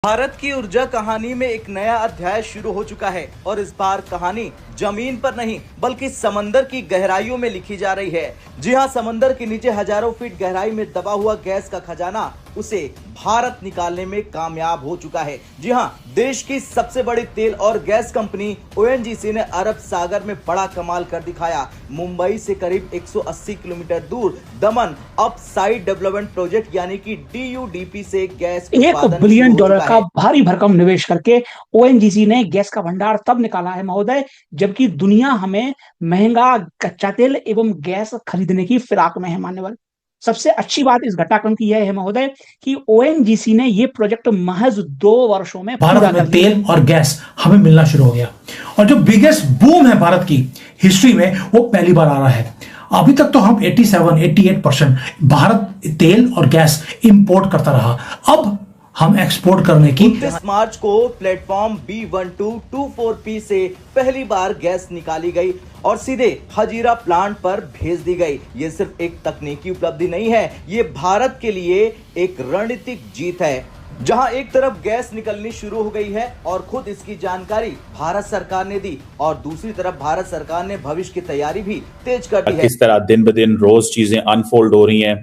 भारत की ऊर्जा कहानी में एक नया अध्याय शुरू हो चुका है और इस बार कहानी जमीन पर नहीं बल्कि समंदर की गहराइयों में लिखी जा रही है। जी हां, समंदर के नीचे हजारों फीट गहराई में दबा हुआ गैस का खजाना उसे भारत निकालने में कामयाब हो चुका है। जी हां, देश की सबसे बड़ी तेल और गैस कंपनी ओएनजीसी ने अरब सागर में बड़ा कमाल कर दिखाया। मुंबई से करीब 180 किलोमीटर दूर दमन अपसाइड डेवलपमेंट प्रोजेक्ट यानी कि डीयूडीपी से गैस $1 बिलियन का भारी भरकम निवेश करके ओएनजीसी ने गैस का भंडार तब निकाला है महोदय, जबकि दुनिया हमें महंगा कच्चा तेल एवं गैस खरीदने की फिराक में है मान्यवर। सबसे अच्छी बात इस घटनाक्रम की यह है महोदय कि ओएनजीसी ने यह प्रोजेक्ट महज 2 वर्षों में भारत में तेल और गैस हमें मिलना शुरू हो गया और जो बिगेस्ट बूम है भारत की हिस्ट्री में वो पहली बार आ रहा है। अभी तक तो हम 87-88% भारत तेल और गैस इंपोर्ट करता रहा, अब हम एक्सपोर्ट करने की। 29 मार्च को प्लेटफॉर्म B1224P से पहली बार गैस निकाली गई और सीधे हजीरा प्लांट पर भेज दी गई। ये सिर्फ एक तकनीकी उपलब्धि नहीं है, ये भारत के लिए एक रणनीतिक जीत है। जहां एक तरफ गैस निकलनी शुरू हो गई है और खुद इसकी जानकारी भारत सरकार ने दी और दूसरी तरफ भारत सरकार ने भविष्य की तैयारी भी तेज कर दी है। किस तरह दिन ब दिन रोज चीजें अनफोल्ड हो रही हैं।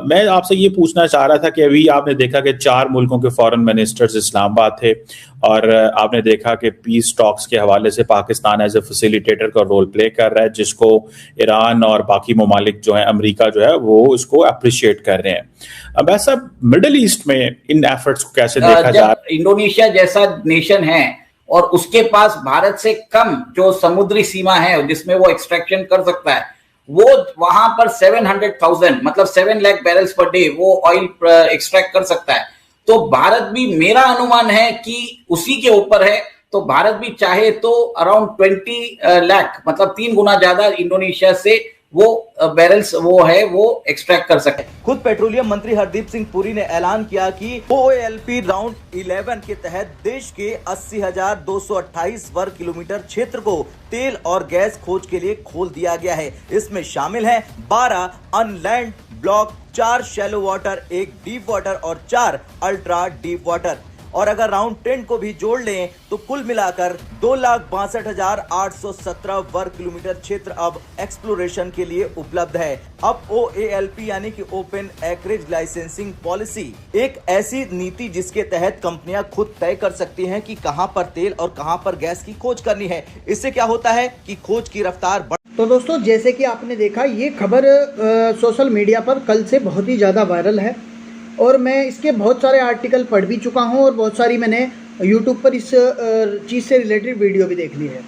मैं आपसे ये पूछना चाह रहा था कि अभी आपने देखा कि 4 मुल्कों के फॉरेन मिनिस्टर्स इस्लामाबाद थे और आपने देखा कि पीस टॉक्स के हवाले से पाकिस्तान एज ए फैसिलिटेटर का रोल प्ले कर रहा है, जिसको ईरान और बाकी ममालिक जो है, अमेरिका जो है, वो इसको अप्रिशिएट कर रहे हैं। अब ऐसा मिडिल ईस्ट में इन एफर्ट्स को कैसे देखा जा रहा है? इंडोनेशिया जैसा नेशन है और उसके पास भारत से कम जो समुद्री सीमा है जिसमें वो एक्सट्रैक्शन कर सकता है, वो वहां पर 700,000 मतलब 7 लाख बैरल्स पर डे वो ऑयल एक्सट्रैक्ट कर सकता है। तो भारत भी, मेरा अनुमान है कि उसी के ऊपर है, तो भारत भी चाहे तो अराउंड 20 लाख मतलब 3 गुना ज्यादा इंडोनेशिया से वो बैरल्स वो एक्सट्रैक्ट कर सके। खुद पेट्रोलियम मंत्री हरदीप सिंह पुरी ने ऐलान किया कि ओएलपी राउंड 11 के तहत देश के 80,228 वर्ग किलोमीटर क्षेत्र को तेल और गैस खोज के लिए खोल दिया गया है। इसमें शामिल हैं 12 onland block, 4 shallow water, 1 deep water और 4 अल्ट्रा डीप वाटर। और अगर राउंड 10 को भी जोड़ लें तो कुल मिलाकर 2,62,817 वर्ग किलोमीटर क्षेत्र अब एक्सप्लोरेशन के लिए उपलब्ध है। अब ओएएलपी यानी कि ओपन एक्रेज लाइसेंसिंग पॉलिसी एक ऐसी नीति जिसके तहत कंपनियां खुद तय कर सकती हैं कि कहां पर तेल और कहां पर गैस की खोज करनी है। इससे क्या होता है कि खोज की रफ्तार तो दोस्तों, जैसे कि आपने देखा, ये खबर सोशल मीडिया पर कल से बहुत ही ज़्यादा वायरल है और मैं इसके बहुत सारे आर्टिकल पढ़ भी चुका हूं और बहुत सारी मैंने यूट्यूब पर इस चीज़ से रिलेटेड वीडियो भी देख ली है।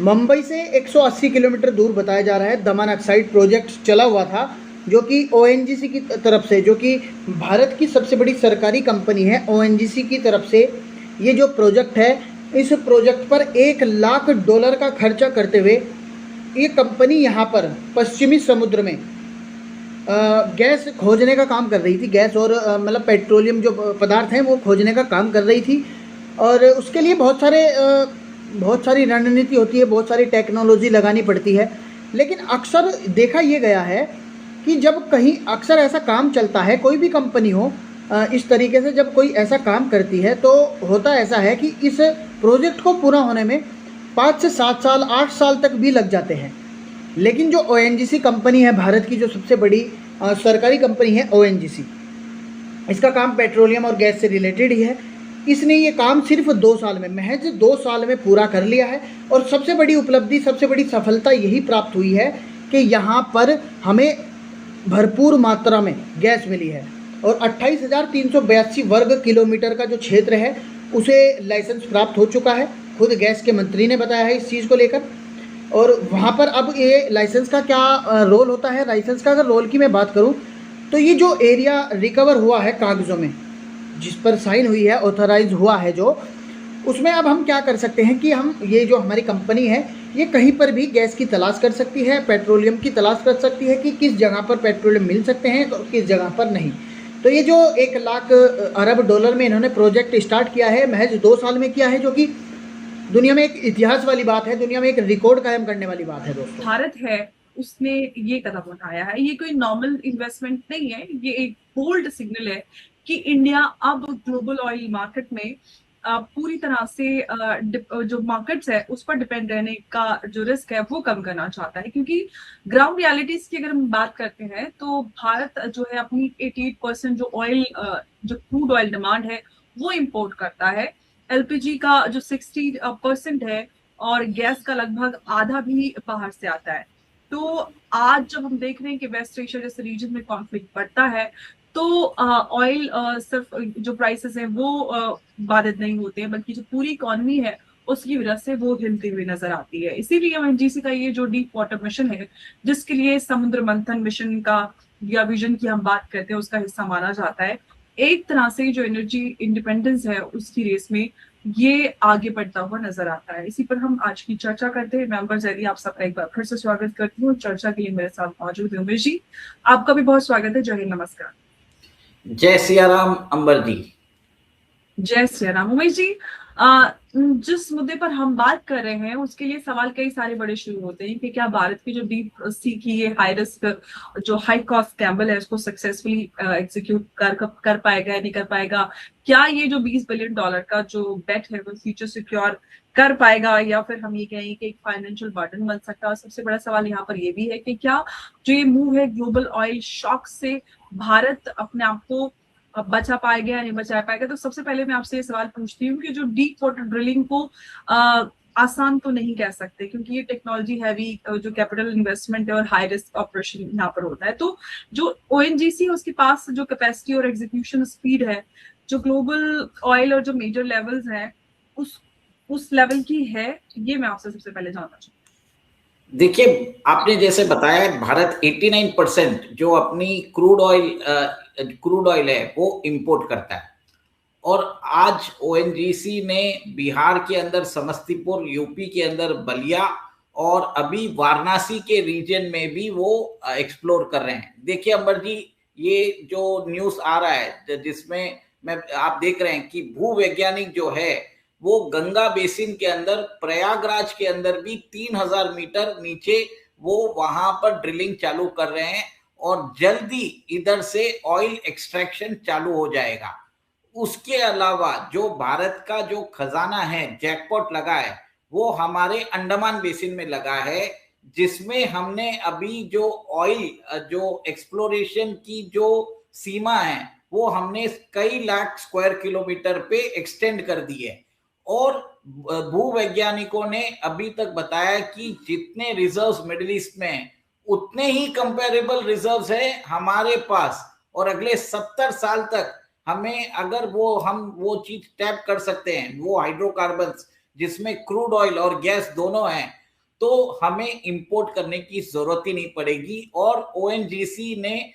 मुंबई से 180 किलोमीटर दूर बताया जा रहा है दमन ऑक्साइड प्रोजेक्ट चला हुआ था, जो कि ओएनजीसी की तरफ से, जो कि भारत की सबसे बड़ी सरकारी कंपनी है, ओएनजीसी की तरफ से ये जो प्रोजेक्ट है, इस प्रोजेक्ट पर $1 लाख का खर्चा करते हुए ये कंपनी यहाँ पर पश्चिमी समुद्र में गैस खोजने का काम कर रही थी। गैस और मतलब पेट्रोलियम जो पदार्थ हैं वो खोजने का काम कर रही थी और उसके लिए बहुत सारी रणनीति होती है, बहुत सारी टेक्नोलॉजी लगानी पड़ती है। लेकिन अक्सर देखा ये गया है कि जब कहीं अक्सर ऐसा काम चलता है, कोई भी कंपनी हो इस तरीके से जब कोई ऐसा काम करती है, तो होता ऐसा है कि इस प्रोजेक्ट को पूरा होने में 5 से 7 साल 8 साल तक भी लग जाते हैं। लेकिन जो ओएनजीसी कंपनी है, भारत की जो सबसे बड़ी सरकारी कंपनी है ओएनजीसी, इसका काम पेट्रोलियम और गैस से रिलेटेड ही है। इसने ये काम सिर्फ 2 साल में, महज 2 साल में पूरा कर लिया है और सबसे बड़ी उपलब्धि, सबसे बड़ी सफलता यही प्राप्त हुई है कि यहाँ पर हमें भरपूर मात्रा में गैस मिली है और 28,382 वर्ग किलोमीटर का जो क्षेत्र है उसे लाइसेंस प्राप्त हो चुका है। खुद गैस के मंत्री ने बताया है इस चीज़ को लेकर। और वहाँ पर अब ये लाइसेंस का क्या रोल होता है, लाइसेंस का अगर रोल की मैं बात करूँ तो ये जो एरिया रिकवर हुआ है कागज़ों में, जिस पर साइन हुई है, ऑथराइज हुआ है जो, उसमें अब हम क्या कर सकते हैं कि हम ये जो हमारी कंपनी है ये कहीं पर भी गैस की तलाश कर सकती है, पेट्रोलियम की तलाश कर सकती है कि किस जगह पर पेट्रोलियम मिल सकते हैं और किस जगह पर नहीं। तो ये जो $1 लाख अरब में इन्होंने प्रोजेक्ट स्टार्ट किया है, महज 2 साल में किया है, जो कि दुनिया में एक इतिहास वाली बात है, दुनिया में एक रिकॉर्ड कायम करने वाली बात है दोस्तों। भारत है उसने ये कदम उठाया है, ये कोई नॉर्मल इन्वेस्टमेंट नहीं है, ये एक बोल्ड सिग्नल है कि इंडिया अब ग्लोबल ऑयल मार्केट में पूरी तरह से जो मार्केट्स है उस पर डिपेंड रहने का जो रिस्क है वो कम करना चाहता है, क्योंकि ग्राउंड रियलिटीज की अगर हम बात करते हैं तो भारत जो है अपनी 88% जो ऑयल जो क्रूड ऑयल डिमांड है वो इंपोर्ट करता है। एलपीजी का जो 60% है और गैस का लगभग आधा भी बाहर से आता है। तो आज जब हम देख रहे हैं कि वेस्ट एशिया जैसे रीजन में कॉन्फ्लिक्ट बढ़ता है तो ऑयल सिर्फ जो प्राइसेस हैं वो बाधित नहीं होते हैं, बल्कि जो पूरी इकोनॉमी है उसकी वजह से वो हिलती हुई नजर आती है। इसीलिए ओएनजीसी का ये जो डीप वाटर मिशन है, जिसके लिए समुद्र मंथन मिशन का या विजन की हम बात करते हैं, उसका हिस्सा माना जाता है। एक तरह से जो एनर्जी इंडिपेंडेंस है उसकी रेस में ये आगे बढ़ता हुआ नजर आता है। इसी पर हम आज की चर्चा करते हैं। मैं अंबर जैदी आप सबका एक बार फिर से स्वागत करती हूँ। चर्चा के लिए मेरे साथ मौजूद है उमेश जी, आपका भी बहुत स्वागत है। जय हिंद, नमस्कार। जय सिया राम अंबर जी। जय श्री राम। उमेश जी, जिस मुद्दे पर हम बात कर रहे हैं उसके लिए सवाल कई सारे बड़े शुरू होते हैं कि क्या भारत की जो डीप सी की ये हाई रिस्क जो हाई कॉस्ट गैम्बल है उसको सक्सेसफुली एग्जीक्यूट कर पाएगा या नहीं कर पाएगा, क्या ये जो $20 बिलियन का जो बेट है वो फ्यूचर सिक्योर कर पाएगा, या फिर हम ये कहें कि एक फाइनेंशियल बर्डन बन सकता है। और सबसे बड़ा सवाल यहाँ पर ये भी है कि क्या जो ये मूव है ग्लोबल ऑयल शॉक से भारत अपने आप को बचा पाएगा या नहीं बचा पाएगा। तो सबसे पहले मैं आपसे ये सवाल पूछती हूँ कि जो डीप वाटर ड्रिलिंग को आसान तो नहीं कह सकते, क्योंकि ये टेक्नोलॉजी हैवी जो कैपिटल इन्वेस्टमेंट है और हाई रिस्क ऑपरेशन यहाँ पर होता है। तो जो ओएनजीसी है उसके पास जो कैपेसिटी और एग्जीक्यूशन स्पीड है जो ग्लोबल ऑयल और जो मेजर लेवल्स हैं उस लेवल की है, ये मैं आपसे सबसे पहले जानना चाहूँ। देखिए, आपने जैसे बताया भारत 89% जो अपनी क्रूड ऑयल है वो इंपोर्ट करता है। और आज ओएनजीसी ने बिहार के अंदर समस्तीपुर, यूपी के अंदर बलिया और अभी वाराणसी के रीजन में भी वो एक्सप्लोर कर रहे हैं। देखिए अंबर जी, ये जो न्यूज़ आ रहा है जिसमें आप देख रहे हैं कि भूवैज्ञानिक जो है वो गंगा बेसिन के अंदर प्रयागराज के अंदर भी 3000 मीटर नीचे वो वहां पर ड्रिलिंग चालू कर रहे हैं और जल्दी इधर से ऑयल एक्सट्रैक्शन चालू हो जाएगा। उसके अलावा जो भारत का जो खजाना है, जैकपॉट लगा है, वो हमारे अंडमान बेसिन में लगा है, जिसमें हमने अभी जो ऑयल जो एक्सप्लोरेशन की जो सीमा है वो हमने कई लाख स्क्वायर किलोमीटर पे एक्सटेंड कर दी है। और भूवैज्ञानिकों ने अभी तक बताया कि जितने रिजर्व्स मिडिल ईस्ट में हैं उतने ही कंपेरेबल रिजर्व्स है हमारे पास, और अगले 70 साल तक हमें अगर हम वो चीज टैप कर सकते हैं, वो हाइड्रोकार्बन्स जिसमें क्रूड ऑयल और गैस दोनों हैं, तो हमें इंपोर्ट करने की जरूरत ही नहीं पड़ेगी। और ओएनजीसी ने